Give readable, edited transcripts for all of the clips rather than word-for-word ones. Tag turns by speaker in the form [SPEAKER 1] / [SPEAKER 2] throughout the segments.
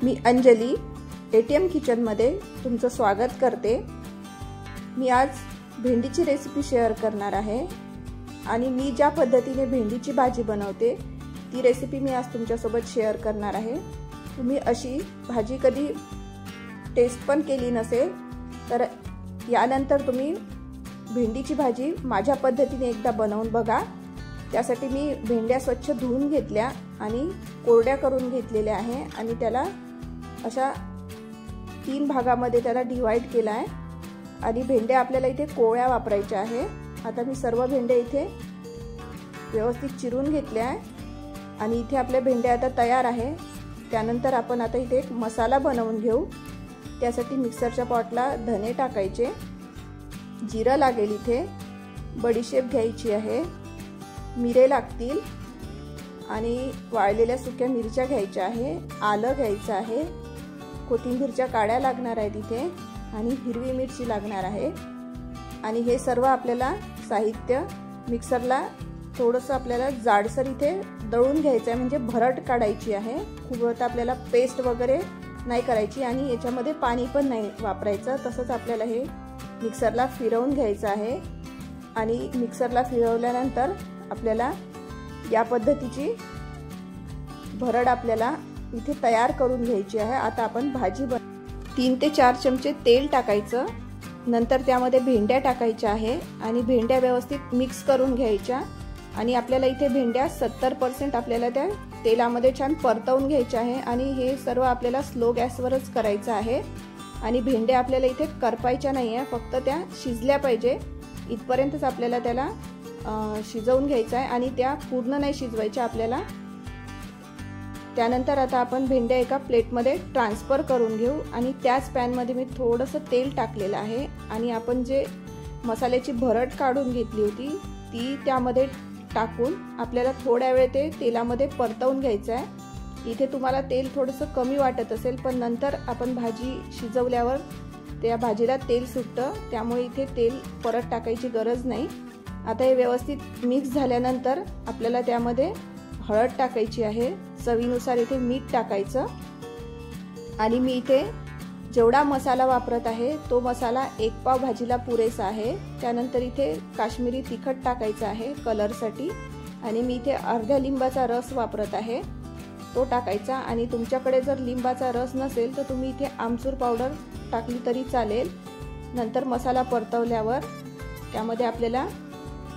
[SPEAKER 1] मी Anjali ATM किचनमध्ये तुमचं स्वागत करते। मी आज भेंडीची रेसिपी शेअर करणार आहे आणि मी ज्या पद्धतीने भेंडीची भाजी बनवते ती रेसिपी मी आज तुमच्यासोबत शेअर करणार आहे। तुम्ही अशी भाजी कधी टेस्ट पण केली नसेल तर यानंतर तुम्ही भेंडीची भाजी माझ्या पद्धतीने एकदा बनवून बघा। त्यासाठी मी भेंड्या स्वच्छ धुवून घेतल्या आणि कोरड्या करून घेतलेल्या आहे आणि त्याला अशा 3 भागामध्ये त्याला डिवाइड केला आहे आणि भेंड्या आपल्याला इथे कोवळ्या वापरायच्या आहे। आता मी सर्व भेंड्या इथे व्यवस्थित चिरून घेतल्या आहे आणि इथे आपल्या भेंड्या आता तयार आहे। त्यानंतर आपण आता इथे एक मसाला बनवून घेऊ। त्यासाठी मिक्सरच्या पॉटला धने टाकायचे, जिरा लागेल, इथे बडीशेप घ्यायची आहे, मिरे लागतील आणि वाळलेल्या सुक्या मिरच्या घ्यायच्या आहे, आलं घ्यायचं आहे, कोथिंबीरच्या काड्या लागणार आहेत इथे आणि हिरवी मिरची लागणार आहे। आणि हे सर्व आपल्याला साहित्य मिक्सरला थोडंसं आपल्याला जाडसर इथे दळून घ्यायचं आहे, म्हणजे भरट काढायची आहे। खूप आता आपल्याला पेस्ट वगैरे नाही करायची आणि याच्यामध्ये पाणी पण नाही वापरायचं। तसंच आपल्याला हे मिक्सरला फिरवून घ्यायचं आहे आणि मिक्सरला फिरवल्यानंतर आपल्याला या पद्धतीची भरड आपल्याला इथे तयार करून घ्यायची आहे। आता आपण भाजी 3 ते 4 चमचे तेल टाकायचं, नंतर त्यामध्ये भेंड्या टाकायच्या आहे आणि भेंड्या व्यवस्थित मिक्स करून घ्यायच्या आणि आपल्याला इथे भेंड्या 70% आपल्याला त्या तेलामध्ये छान परतवून घ्यायच्या आहे आणि हे सर्व आपल्याला स्लो गॅसवरच करायचं आहे आणि भेंड्या आपल्याला इथे करपायच्या नाही आहे, फक्त त्या शिजल्या पाहिजे इथपर्यंतच आपल्याला त्याला शिजवून घ्यायचं आहे आणि त्या पूर्ण नाही शिजवायच्या आपल्याला। त्यानंतर आता आपण भेंड्या एका प्लेटमध्ये ट्रान्सफर करून घेऊ आणि त्याच पॅनमध्ये मी थोडंसं तेल टाकलेलं आहे आणि आपण जे मसाल्याची भरड काढून घेतली होती ती त्यामध्ये टाकून आपल्याला थोड्या वेळ ते तेलामध्ये परतवून घ्यायचं आहे। इथे तुम्हाला तेल थोडंसं कमी वाटत असेल पण नंतर आपण भाजी शिजवल्यावर त्या भाजीला तेल सुटतं, त्यामुळे इथे तेल परत टाकायची गरज नाही। आता हे व्यवस्थित मिक्स झाल्यानंतर आपल्याला त्यामध्ये हळद टाकायची आहे, चवीनुसार इथे मीठ टाकायचं आणि मी इथे जेवढा मसाला वापरत आहे तो मसाला 1 पाव भाजीला पुरेसा आहे। त्यानंतर इथे काश्मीरी तिखट टाकायचं आहे कलरसाठी आणि मी इथे अर्ध्या लिंबाचा रस वापरत आहे तो टाकायचा आणि तुमच्याकडे जर लिंबाचा रस नसेल तर तुम्ही इथे आमचूर पावडर टाकली तरी चालेल। नंतर मसाला परतवल्यावर त्यामध्ये आपल्याला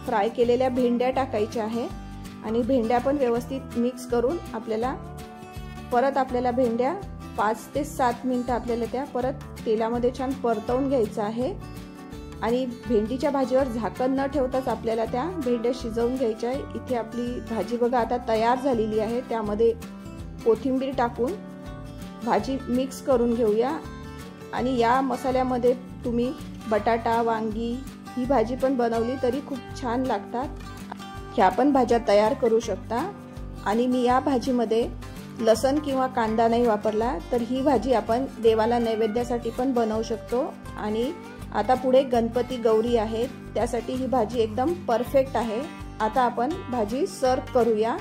[SPEAKER 1] फ्राय केलेल्या भेंड्या टाकायच्या आहे आणि भेंड्या पण व्यवस्थित मिक्स करून आपल्याला भेंड्या 5 ते 7 मिनिटं आपल्याला त्या परत तेलामध्ये छान परतवून घ्यायचं आहे आणि भेंडीच्या भाजीवर झाकण न ठेवताच आपल्याला त्या भेंड्या शिजवून घ्यायच्या आहे। इथे आपली भाजी बघा आता तयार झालेली आहे। त्यामध्ये कोथिंबीर टाकून भाजी मिक्स करून घेऊया आणि या मसाल्यामध्ये तुम्ही बटाटा, वांगी ही भाजी पण बनवली तरी खूप छान लागतात। ह्या पण भाज्या तयार करू शकता आणि मी या भाजीमध्ये लसण किंवा कांदा नाही वापरला तर ही भाजी आपण देवाला नैवेद्यासाठी पण बनवू शकतो। आणि आता पुढे गणपती गौरी आहेत त्यासाठी ही भाजी एकदम परफेक्ट आहे। आता आपण भाजी सर्व करूया।